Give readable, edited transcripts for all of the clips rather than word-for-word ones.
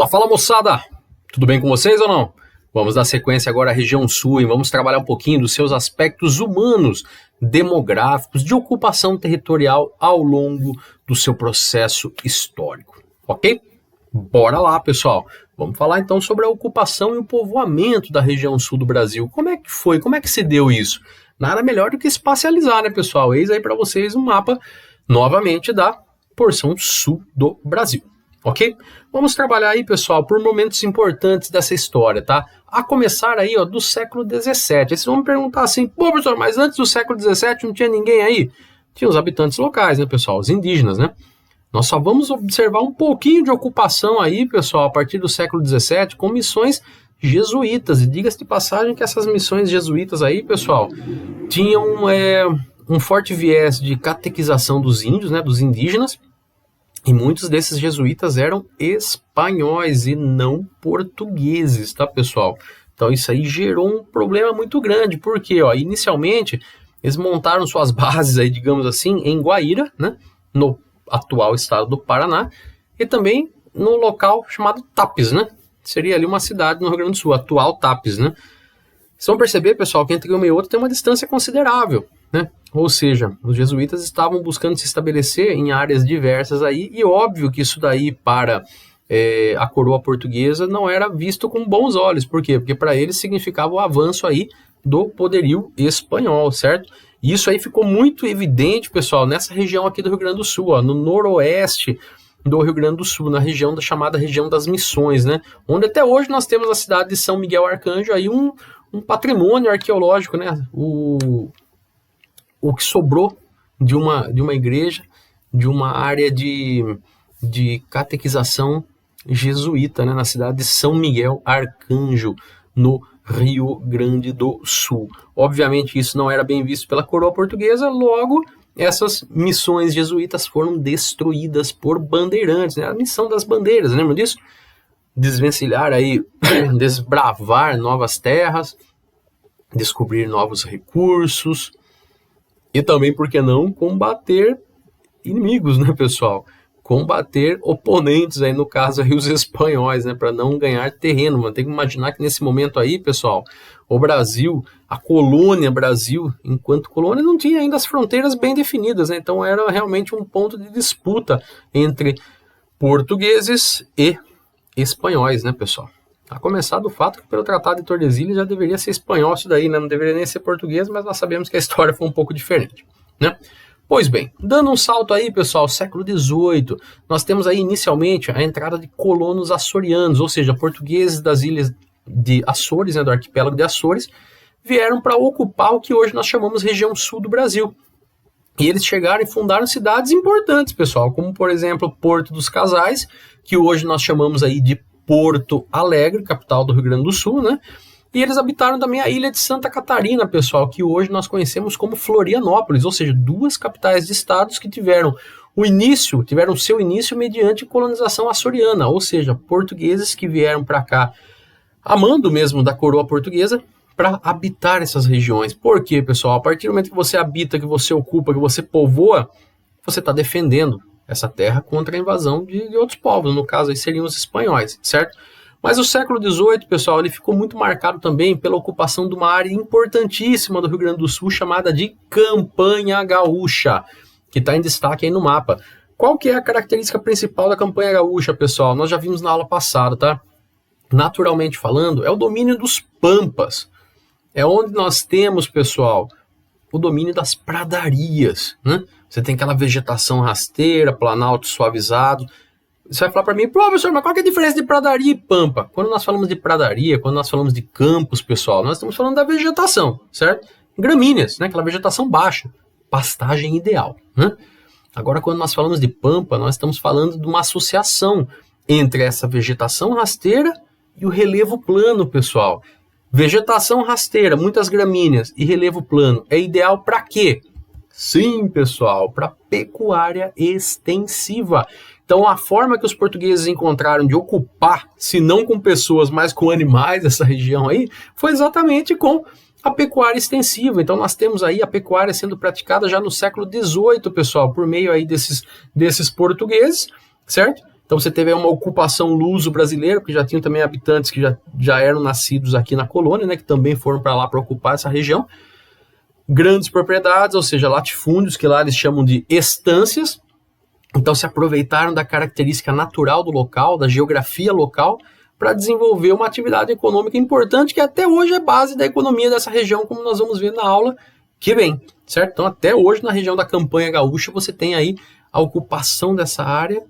Fala moçada, tudo bem com vocês ou não? Vamos dar sequência agora à região sul e vamos trabalhar um pouquinho dos seus aspectos humanos, demográficos, de ocupação territorial ao longo do seu processo histórico, ok? Bora lá, pessoal. Vamos falar então sobre a ocupação e o povoamento da região sul do Brasil. Como é que foi? Como é que se deu isso? Nada melhor do que espacializar, né, pessoal? Eis aí para vocês um mapa, novamente, da porção sul do Brasil. Ok? Vamos trabalhar aí, pessoal, por momentos importantes dessa história, tá? A começar aí, ó, do século XVII. Aí vocês vão me perguntar assim, pô, professor, mas antes do século XVII não tinha ninguém aí? Tinha os habitantes locais, né, pessoal? Os indígenas, né? Nós só vamos observar um pouquinho de ocupação aí, pessoal, a partir do século XVII, com missões jesuítas. E diga-se de passagem que essas missões jesuítas aí, pessoal, tinham um forte viés de catequização dos índios, né, dos indígenas. E muitos desses jesuítas eram espanhóis e não portugueses, tá, pessoal? Então isso aí gerou um problema muito grande, porque, ó, inicialmente eles montaram suas bases aí, digamos assim, em Guaíra, né, no atual estado do Paraná, e também no local chamado Tapes, né? Seria ali uma cidade no Rio Grande do Sul, atual Tapes, né? Vocês vão perceber, pessoal, que entre uma e outra tem uma distância considerável, né? Ou seja, os jesuítas estavam buscando se estabelecer em áreas diversas aí, e óbvio que isso daí para a coroa portuguesa não era visto com bons olhos. Por quê? Porque para eles significava o avanço aí do poderio espanhol, certo? E isso aí ficou muito evidente, pessoal, nessa região aqui do Rio Grande do Sul, ó, no noroeste do Rio Grande do Sul, na região chamada região das Missões, né? Onde até hoje nós temos a cidade de São Miguel Arcanjo, aí um patrimônio arqueológico, né? O que sobrou de uma igreja, de uma área de catequização jesuíta, né? Na cidade de São Miguel Arcanjo, no Rio Grande do Sul. Obviamente isso não era bem visto pela coroa portuguesa, logo essas missões jesuítas foram destruídas por bandeirantes, né? A missão das bandeiras, lembram disso? Desvencilhar aí, desbravar novas terras, descobrir novos recursos e também, por que não, combater inimigos, né, pessoal? Combater oponentes aí, no caso aí os espanhóis, né, para não ganhar terreno. Mas tem que imaginar que nesse momento aí, pessoal, o Brasil, a colônia Brasil, enquanto colônia, não tinha ainda as fronteiras bem definidas, né? Então era realmente um ponto de disputa entre portugueses e espanhóis, né, pessoal? A começar do fato que pelo Tratado de Tordesilhas já deveria ser espanhol isso daí, né? Não deveria nem ser português, mas nós sabemos que a história foi um pouco diferente, né? Pois bem, dando um salto aí, pessoal, século XVIII, nós temos aí inicialmente a entrada de colonos açorianos, ou seja, portugueses das ilhas de Açores, né, do arquipélago de Açores, vieram para ocupar o que hoje nós chamamos região sul do Brasil. E eles chegaram e fundaram cidades importantes, pessoal, como por exemplo Porto dos Casais, que hoje nós chamamos aí de Porto Alegre, capital do Rio Grande do Sul, né? E eles habitaram também a ilha de Santa Catarina, pessoal, que hoje nós conhecemos como Florianópolis, ou seja, duas capitais de estados que tiveram seu início mediante colonização açoriana, ou seja, portugueses que vieram para cá, amando mesmo da coroa portuguesa, para habitar essas regiões. Por quê, pessoal? A partir do momento que você habita, que você ocupa, que você povoa, você está defendendo essa terra contra a invasão de outros povos, no caso aí seriam os espanhóis, certo? Mas o século XVIII, pessoal, ele ficou muito marcado também pela ocupação de uma área importantíssima do Rio Grande do Sul, chamada de Campanha Gaúcha, que está em destaque aí no mapa. Qual que é a característica principal da Campanha Gaúcha, pessoal? Nós já vimos na aula passada, tá? Naturalmente falando, é o domínio dos pampas. É onde nós temos, pessoal, o domínio das pradarias, né? Você tem aquela vegetação rasteira, planalto suavizado. Você vai falar para mim, professor, mas qual que é a diferença de pradaria e pampa? Quando nós falamos de pradaria, quando nós falamos de campos, pessoal, nós estamos falando da vegetação, certo? Gramíneas, né? Aquela vegetação baixa, pastagem ideal, né? Agora, quando nós falamos de pampa, nós estamos falando de uma associação entre essa vegetação rasteira e o relevo plano, pessoal. Vegetação rasteira, muitas gramíneas e relevo plano, é ideal para quê? Sim, pessoal, para pecuária extensiva. Então, a forma que os portugueses encontraram de ocupar, se não com pessoas, mas com animais, essa região aí, foi exatamente com a pecuária extensiva. Então, nós temos aí a pecuária sendo praticada já no século XVIII, pessoal, por meio aí desses portugueses, certo? Então você teve aí uma ocupação luso-brasileira, porque já tinham também habitantes que já eram nascidos aqui na colônia, né, que também foram para lá para ocupar essa região. Grandes propriedades, ou seja, latifúndios, que lá eles chamam de estâncias. Então se aproveitaram da característica natural do local, da geografia local, para desenvolver uma atividade econômica importante, que até hoje é base da economia dessa região, como nós vamos ver na aula que vem, certo? Então até hoje na região da Campanha Gaúcha você tem aí a ocupação dessa área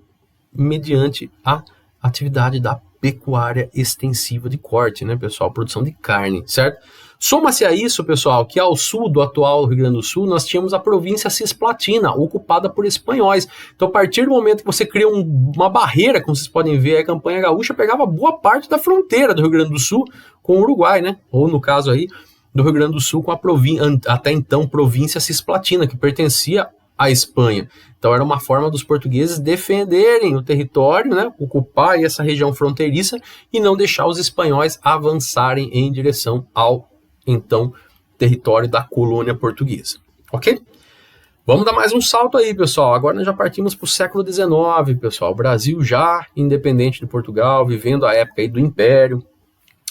mediante a atividade da pecuária extensiva de corte, né, pessoal? Produção de carne, certo? Soma-se a isso, pessoal, que ao sul do atual Rio Grande do Sul, nós tínhamos a província Cisplatina, ocupada por espanhóis. Então, a partir do momento que você cria uma barreira, como vocês podem ver, a Campanha Gaúcha pegava boa parte da fronteira do Rio Grande do Sul com o Uruguai, né? Ou, no caso aí, do Rio Grande do Sul com a até então província Cisplatina, que pertencia à Espanha. Então era uma forma dos portugueses defenderem o território, né, ocupar essa região fronteiriça e não deixar os espanhóis avançarem em direção ao, então, território da colônia portuguesa. Ok? Vamos dar mais um salto aí, pessoal. Agora nós já partimos para o século XIX, pessoal. O Brasil já independente de Portugal, vivendo a época aí do Império.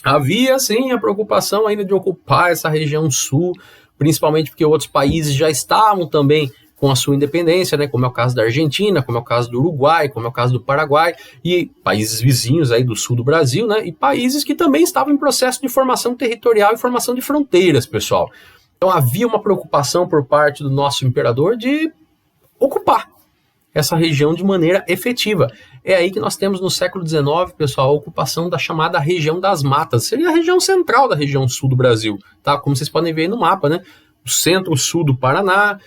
Havia, sim, a preocupação ainda de ocupar essa região sul, principalmente porque outros países já estavam também com a sua independência, né, como é o caso da Argentina, como é o caso do Uruguai, como é o caso do Paraguai, e países vizinhos aí do sul do Brasil, né, e países que também estavam em processo de formação territorial e formação de fronteiras, pessoal. Então havia uma preocupação por parte do nosso imperador de ocupar essa região de maneira efetiva. É aí que nós temos no século XIX, pessoal, a ocupação da chamada região das matas. Seria a região central da região sul do Brasil, tá? Como vocês podem ver aí no mapa, né? O centro-sul do Paraná,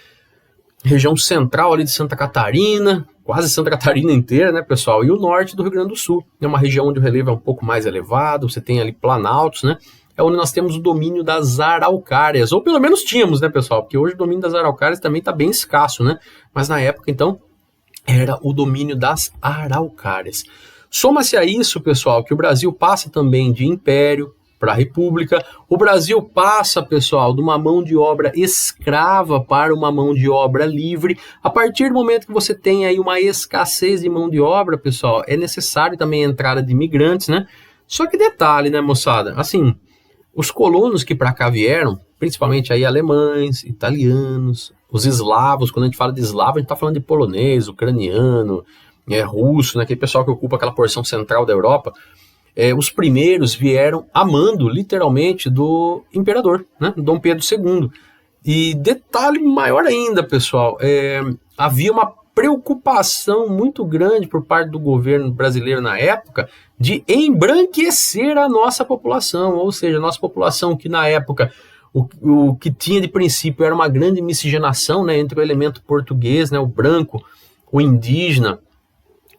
região central ali de Santa Catarina, quase Santa Catarina inteira, né, pessoal? E o norte do Rio Grande do Sul. É uma região onde o relevo é um pouco mais elevado, você tem ali planaltos, né? É onde nós temos o domínio das araucárias, ou pelo menos tínhamos, né, pessoal? Porque hoje o domínio das araucárias também está bem escasso, né? Mas na época, então, era o domínio das araucárias. Soma-se a isso, pessoal, que o Brasil passa também de império para a república. O Brasil passa, pessoal, de uma mão de obra escrava para uma mão de obra livre. A partir do momento que você tem aí uma escassez de mão de obra, pessoal, é necessário também a entrada de imigrantes, né? Só que detalhe, né, moçada? Assim, os colonos que para cá vieram, principalmente aí alemães, italianos, os eslavos, quando a gente fala de eslavo, a gente está falando de polonês, ucraniano, russo, né, aquele pessoal que ocupa aquela porção central da Europa. Os primeiros vieram a mando, literalmente, do imperador, né, Dom Pedro II. E detalhe maior ainda, pessoal, havia uma preocupação muito grande por parte do governo brasileiro na época de embranquecer a nossa população, ou seja, a nossa população que na época o que tinha de princípio era uma grande miscigenação, né, entre o elemento português, né, o branco, o indígena,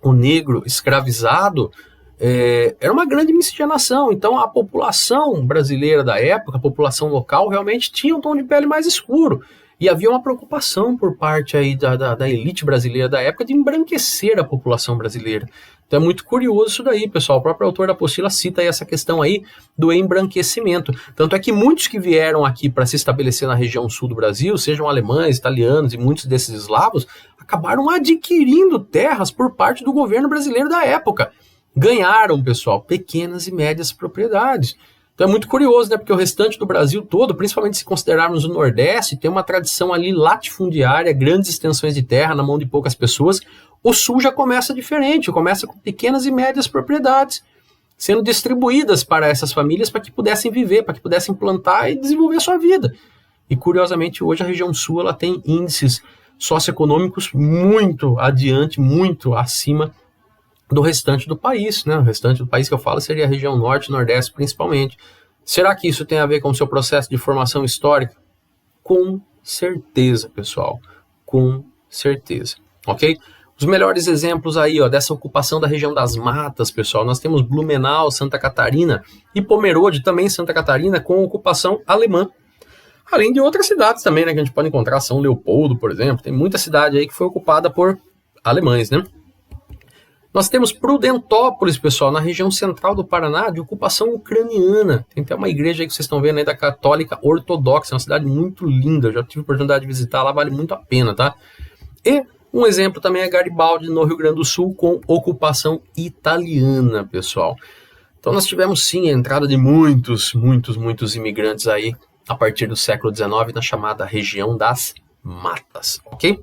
o negro escravizado, era uma grande miscigenação. Então a população brasileira da época, a população local, realmente tinha um tom de pele mais escuro. E havia uma preocupação por parte aí da elite brasileira da época de embranquecer a população brasileira. Então é muito curioso isso daí, pessoal. O próprio autor da apostila cita aí essa questão aí do embranquecimento. Tanto é que muitos que vieram aqui para se estabelecer na região sul do Brasil, sejam alemães, italianos e muitos desses eslavos, acabaram adquirindo terras por parte do governo brasileiro da época. Ganharam, pessoal, pequenas e médias propriedades. Então é muito curioso, né? Porque o restante do Brasil todo, principalmente se considerarmos o Nordeste, tem uma tradição ali latifundiária, grandes extensões de terra na mão de poucas pessoas. O Sul já começa diferente, começa com pequenas e médias propriedades, sendo distribuídas para essas famílias para que pudessem viver, para que pudessem plantar e desenvolver a sua vida. E curiosamente hoje a região Sul ela tem índices socioeconômicos muito adiante, muito acima do restante do país, né? O restante do país que eu falo seria a região norte e nordeste principalmente. Será que isso tem a ver com o seu processo de formação histórica? Com certeza, pessoal. Com certeza. Ok? Os melhores exemplos aí, ó, dessa ocupação da região das matas, pessoal. Nós temos Blumenau, Santa Catarina e Pomerode, também Santa Catarina, com ocupação alemã. Além de outras cidades também, né? Que a gente pode encontrar, São Leopoldo, por exemplo. Tem muita cidade aí que foi ocupada por alemães, né? Nós temos Prudentópolis, pessoal, na região central do Paraná, de ocupação ucraniana. Tem até uma igreja aí que vocês estão vendo aí da Católica Ortodoxa, é uma cidade muito linda, eu já tive a oportunidade de visitar lá, vale muito a pena, tá? E Um exemplo também é Garibaldi, no Rio Grande do Sul, com ocupação italiana, pessoal. Então nós tivemos sim a entrada de muitos imigrantes aí a partir do século XIX na chamada região das matas, ok?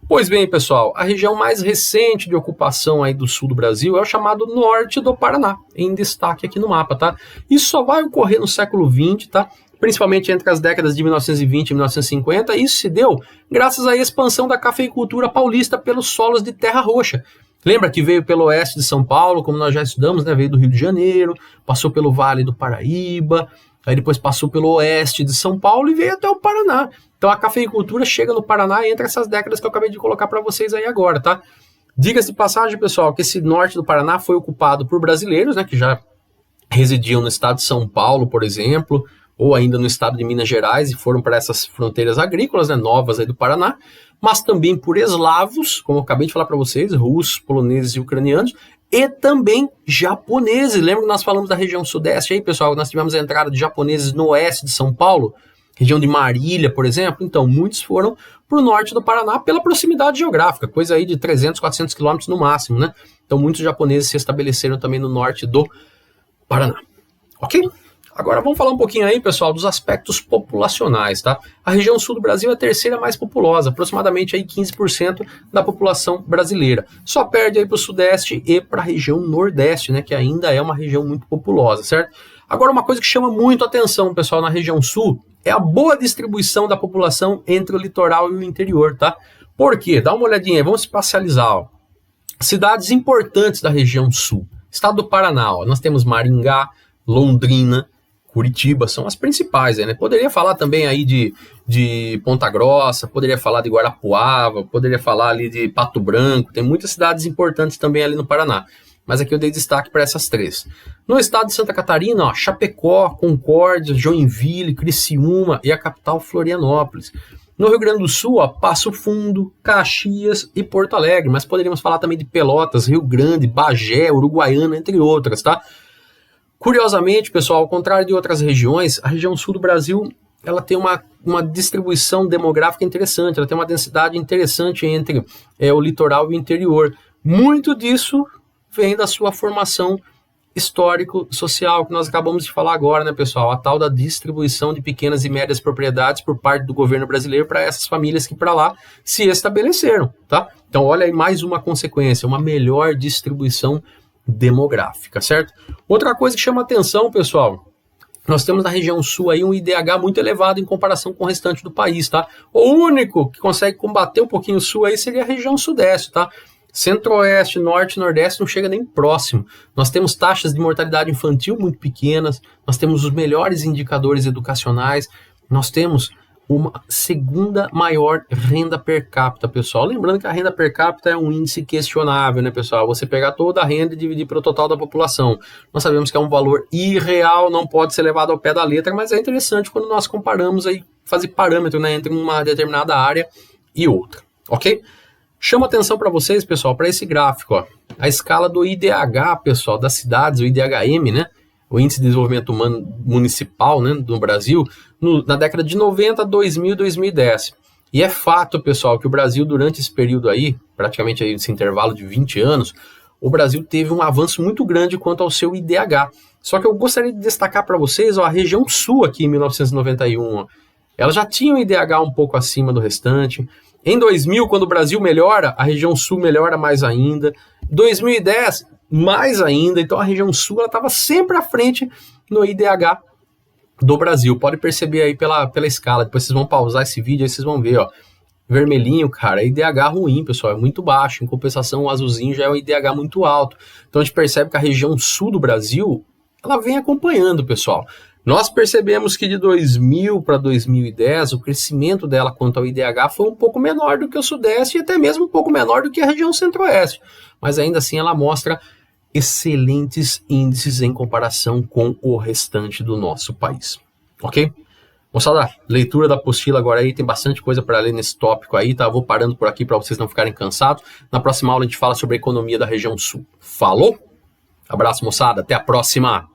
Pois bem, pessoal, a região mais recente de ocupação aí do sul do Brasil é o chamado norte do Paraná, em destaque aqui no mapa, tá? Isso só vai ocorrer no século XX, tá? Principalmente entre as décadas de 1920 e 1950, isso se deu graças à expansão da cafeicultura paulista pelos solos de terra roxa. Lembra que veio pelo oeste de São Paulo, como nós já estudamos, né? Veio do Rio de Janeiro, passou pelo Vale do Paraíba, aí depois passou pelo oeste de São Paulo e veio até o Paraná. Então a cafeicultura chega no Paraná entre essas décadas que eu acabei de colocar para vocês aí agora, tá? Diga-se de passagem, pessoal, que esse norte do Paraná foi ocupado por brasileiros, né? Que já residiam no estado de São Paulo, por exemplo, ou ainda no estado de Minas Gerais e foram para essas fronteiras agrícolas, né, novas aí do Paraná, mas também por eslavos, como eu acabei de falar para vocês, russos, poloneses e ucranianos, e também japoneses. Lembra que nós falamos da região sudeste aí, pessoal? Nós tivemos a entrada de japoneses no oeste de São Paulo, região de Marília, por exemplo. Então, muitos foram para o norte do Paraná pela proximidade geográfica, coisa aí de 300, 400 quilômetros no máximo, né? Então, muitos japoneses se estabeleceram também no norte do Paraná. Ok? Agora vamos falar um pouquinho aí, pessoal, dos aspectos populacionais, tá? A região sul do Brasil é a terceira mais populosa, aproximadamente aí 15% da população brasileira. Só perde aí para o sudeste e para a região nordeste, né, que ainda é uma região muito populosa, certo? Agora uma coisa que chama muito a atenção, pessoal, na região sul é a boa distribuição da população entre o litoral e o interior, tá? Por quê? Dá uma olhadinha aí, vamos espacializar, ó. Cidades importantes da região sul. Estado do Paraná, ó, nós temos Maringá, Londrina, Curitiba, são as principais, né? Poderia falar também aí de Ponta Grossa, poderia falar de Guarapuava, poderia falar ali de Pato Branco, tem muitas cidades importantes também ali no Paraná. Mas aqui eu dei destaque para essas três. No estado de Santa Catarina, ó, Chapecó, Concórdia, Joinville, Criciúma e a capital Florianópolis. No Rio Grande do Sul, ó, Passo Fundo, Caxias e Porto Alegre, mas poderíamos falar também de Pelotas, Rio Grande, Bagé, Uruguaiana, entre outras, tá? Curiosamente, pessoal, ao contrário de outras regiões, a região sul do Brasil ela tem uma distribuição demográfica interessante, ela tem uma densidade interessante entre o litoral e o interior. Muito disso vem da sua formação histórico-social, que nós acabamos de falar agora, né, pessoal? A tal da distribuição de pequenas e médias propriedades por parte do governo brasileiro para essas famílias que para lá se estabeleceram, tá? Então, olha aí mais uma consequência, uma melhor distribuição demográfica, certo? Outra coisa que chama atenção, pessoal, nós temos na região sul aí um IDH muito elevado em comparação com o restante do país, tá? O único que consegue combater um pouquinho o sul aí seria a região sudeste, tá? Centro-oeste, norte e nordeste não chega nem próximo. Nós temos taxas de mortalidade infantil muito pequenas, nós temos os melhores indicadores educacionais, nós temos uma segunda maior renda per capita, pessoal. Lembrando que a renda per capita é um índice questionável, né, pessoal? Você pegar toda a renda e dividir pelo total da população. Nós sabemos que é um valor irreal, não pode ser levado ao pé da letra, mas é interessante quando nós comparamos aí, fazer parâmetro, né, entre uma determinada área e outra, ok? Chama atenção para vocês, pessoal, para esse gráfico, ó. A escala do IDH, pessoal, das cidades, o IDHM, né? O Índice de Desenvolvimento Humano Municipal, né, do Brasil, na década de 90, 2000 e 2010. E é fato, pessoal, que o Brasil, durante esse período aí, praticamente aí esse intervalo de 20 anos, o Brasil teve um avanço muito grande quanto ao seu IDH. Só que eu gostaria de destacar para vocês, ó, a região sul aqui em 1991, ó, ela já tinha um IDH um pouco acima do restante. Em 2000, quando o Brasil melhora, a região sul melhora mais ainda. 2010, mais ainda. Então a região sul estava sempre à frente no IDH do Brasil. Pode perceber aí pela escala. Depois vocês vão pausar esse vídeo, aí vocês vão ver, ó. Vermelhinho, cara, é IDH ruim, pessoal, é muito baixo. Em compensação, o azulzinho já é um IDH muito alto. Então a gente percebe que a região sul do Brasil, ela vem acompanhando, pessoal. Nós percebemos que de 2000 para 2010, o crescimento dela quanto ao IDH foi um pouco menor do que o Sudeste e até mesmo um pouco menor do que a região Centro-Oeste. Mas ainda assim ela mostra excelentes índices em comparação com o restante do nosso país. Ok? Moçada, leitura da apostila agora aí, tem bastante coisa para ler nesse tópico aí, tá? Eu vou parando por aqui para vocês não ficarem cansados. Na próxima aula a gente fala sobre a economia da região Sul. Falou? Abraço, moçada, até a próxima!